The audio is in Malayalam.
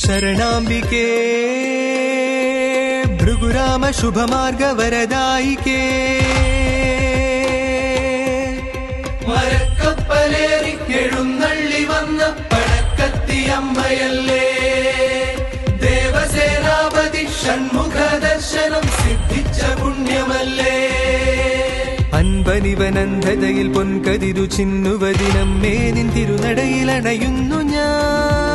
ശരണാംബികേ ഭൃഗുരാമ ശുഭമാർഗ വരദായികേ മരക്കപ്പലേറി എഴുന്നള്ളി വന്ന പടക്കത്തിയമ്മയല്ലേ ദേവസേനാപതി ഷൺമുഖ ദർശനം സിദ്ധിച്ച പുണ്യമല്ലേ അൻപനിവനന്ധതയിൽ പൊൻകതിരു ചിന്നുവതിനമ്മേ നിൻ തിരുനടയിലണയുന്നു ഞാൻ